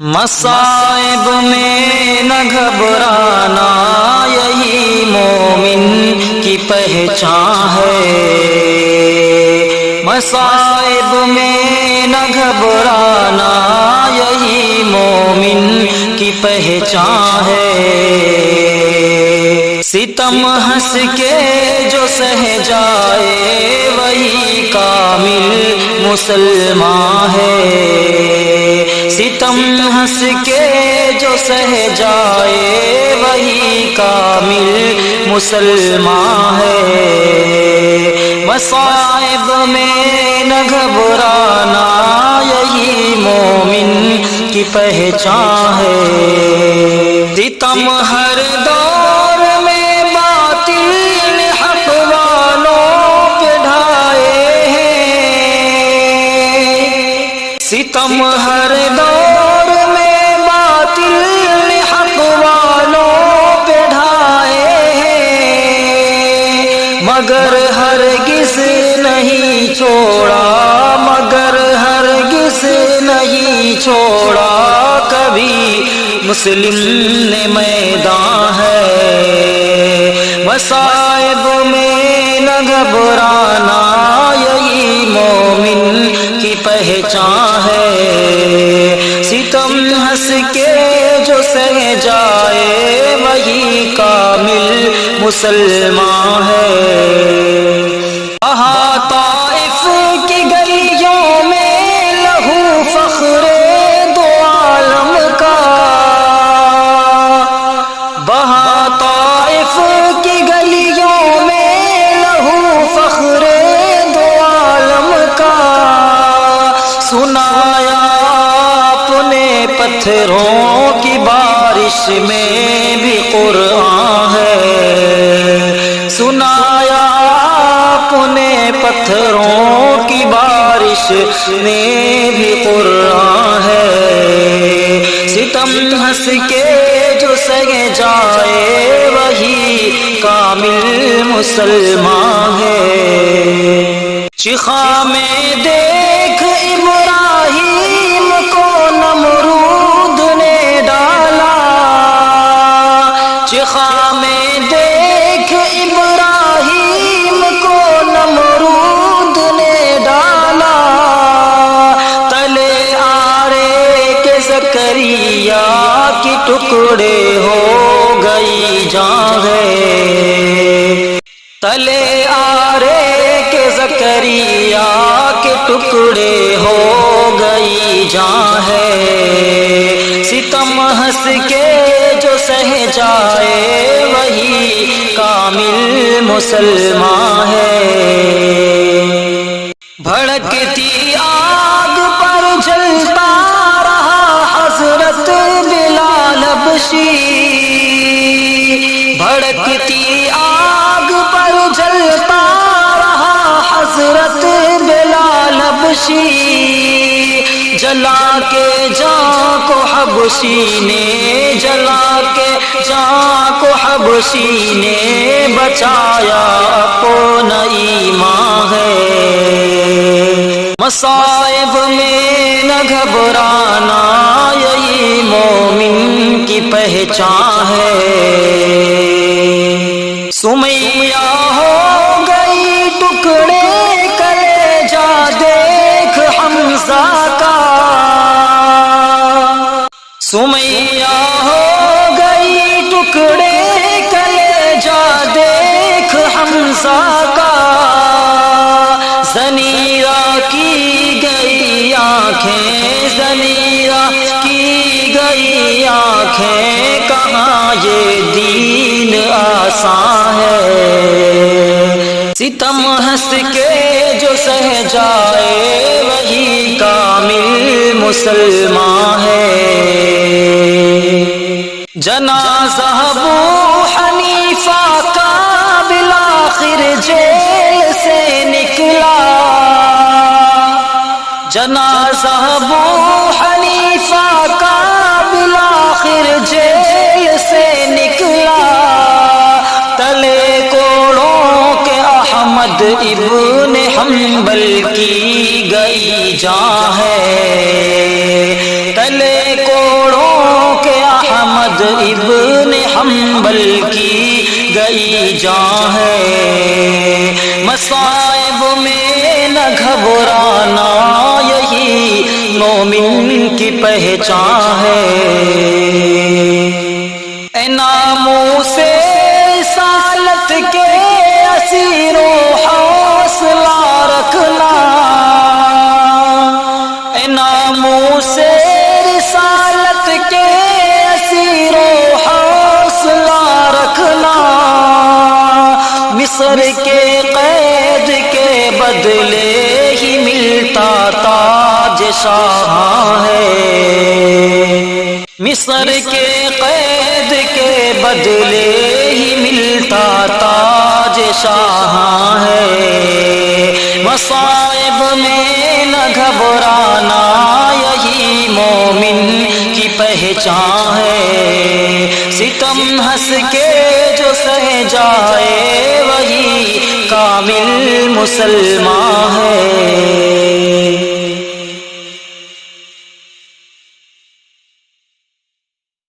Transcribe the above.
مصائب میں نہ گھبرانا یہی مومن کی پہچان ہے، مصائب میں نہ گھبرانا یہی مومن کی پہچان ہے، ستم ہنس کے جو سہ جائے وہی کامل مسلمان ہے، ستم ہنس کے جو سہ جائے وہی کامل مسلمان ہے، مصائب میں نہ گھبرانا یہی مومن کی پہچان ہے، ستم ہر دور میں باطل نے حق والوں پہ ڈھائے ہیں، ستم ہر دور میں باطل نے حق والوں پہ ڈھائے ہیں، مگر ہرگز نہیں چھوڑا، مگر ہرگز نہیں چھوڑا کبھی مسلم نے میدان ہے، مصائب میں نہ گھبرانا یہی مومن کی پہچان ہے، ستم ہنس کے جو سہ جائے وہی کامل مسلمان ہے، بہا طائف کی گلیوں میں لہو فخر دو عالم کا، بہا طائف کی گلیوں میں لہو فخر دو عالم کا، سنایا اپنے پتھروں کی بارش میں بھی قرآن ہے، سنایا اپنے پتھروں کی بارش میں بھی قرآن ہے، ستم ہنس کے جو سہ جائے وہی کامل مسلمان ہے، شیخا میں دیکھ ابراہیم کو نمرود نے ڈالا، شیخا میں دیکھ ابراہیم کو نمرود نے ڈالا، تلے آرے کے زکریا کی ٹکڑے ہو گئی جان ہے، تلے آرے کے زکریا کے ٹکڑے ہو گئی جان ہے، ستم ہنس کے جو سہ جائے وہی کامل مسلمان ہے، بھڑکتی آگ پر جلتا رہا حضرت بلال حبشی، بھڑکتی آگ پر جلتا رہا حضرت بلال حبشی، جلا کے جان کو حبشی نے، جلا کے جان کو حبشی نے بچایا اپنا ایمان ہے، مصائب میں نہ گھبرانا یہی مومن کی پہچان ہے، سمیہ ہو گئی ٹکڑے کلیجہ دیکھ حمزہ کا، سمیہ ہو گئی ٹکڑے کلیجہ دیکھ حمزہ کا، زنیرہ کی گئی آنکھیں، زنیرہ کی گئی آنکھیں، کہاں یہ دین آسان ہے، ستم ہنس کے جو سہ جائے وہی کامل مسلمان ہے، جنازہ ابو حنیفہ کا بالآخر جیل سے نکلا، جنازہ ابو حنیفہ کا بالآخر جیل سے نکلا، تلے کوڑوں کے احمد ابن حنبل کی گئی جان ہے، تلے کو جان ہے، مصائب میں نہ گھبرانا یہی مومن کی پہچان ہے۔ اے ناموس رسالت کے اسیرو حوصلہ رکھنا، اے ناموس رسالت کے اسیرو حوصلہ رکھنا، مصر کے قید کے بدلے ہی ملتا تاج شاہ ہے، مصر کے قید کے بدلے ہی ملتا تاج شاہ ہے، مصائب میں نہ گھبرانا یہی مومن کی پہچان ہے، ستم ہنس کے جو سہ جائے وہی کامل مسلمان ہے۔